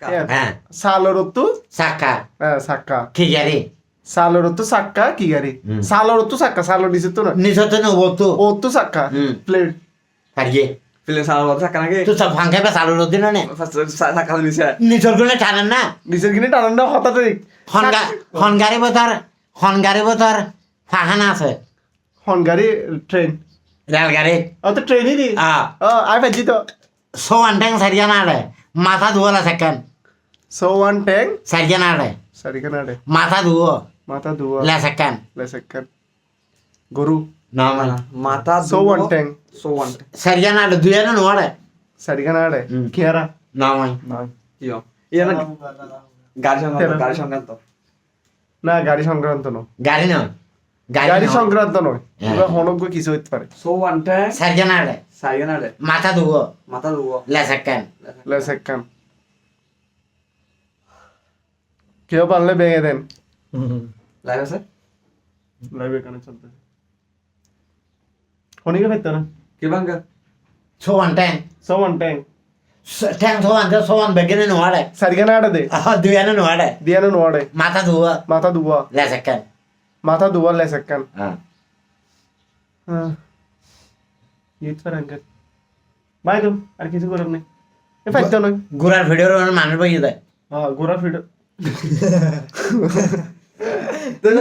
হ্যাঁ সালরত্তু সাক্কা সাক্কা কি গাড়ি সালরত্তু সাক্কা কি গাড়ি সালরত্তু সাক্কা সালো নিচে তো না নিচত না ওতো ওত্তু সাক্কা plate পারিয়ে Pilih salah satu sakit lagi. তুই সব ভাঙে বা চালু রোদিন নে Sakit bisa. নিচর গুলো টানেন না নিচের কিনে টানান না হঠাৎ হনগাড়ি বোতার ফাহানা আছে হনগাড়ি ট্রেন রেলগাড়ি তো ট্রেনই দি আই ভাজি তো সো আন্টাং সারিয়া না রে মাথা ধুয়ালা সেকেন্ড সো ওয়ান ট্যাং সারিয়া না রে সারিকা নাড়ে মাথা ধুয়ো মাথা ধোয়া লে সেকেন্ড লেসেকান গরু না মানে Mata সো ওয়ান ট্যাং So one. সারিয়া না রে দুয়া না নোয়ারে সারিকা নাড়ে কিয়ারা না মানে Iya. Iya nak. Garis সংক্রান্ত. না গাড়ি সংক্রান্ত নয় গাড়ি নয় গাড়ি সংক্রান্ত নয় হ্যাঁ। এবার হনজ্ঞ কিছু হইতে পারে So one teh. সারিয়া না রে Saya nade. মাথা ধুয়ো Mata dua. লে সেকেন্ড লেসেকান কেউ পারলে ভেঙে দেন Live আছে? লাইভ এখানে চলতেছে হনিকে ফেলতো না Ki bangga. সো আন্টাং সো ওয়ান ট্যাং ট্যাং সো আন বেগেনে নোয়ারে সারিকা নাড়ে দে দুয়া না নোয়ারে দিয়ানো নোয়াড়ে মাথা ধুয়ো মাথা ধোয়া লে সেকেন্ড মাথা ধোয়া লেসেকান হ্যাঁ ইউথ ফর আঙ্কেল বাই তো আর কিছু করার নেই এ ফাইতো নয় ঘোরার ভিডিওর মানুষ বইয়ে দেয় হ্যাঁ গোরা ফিড Tuh,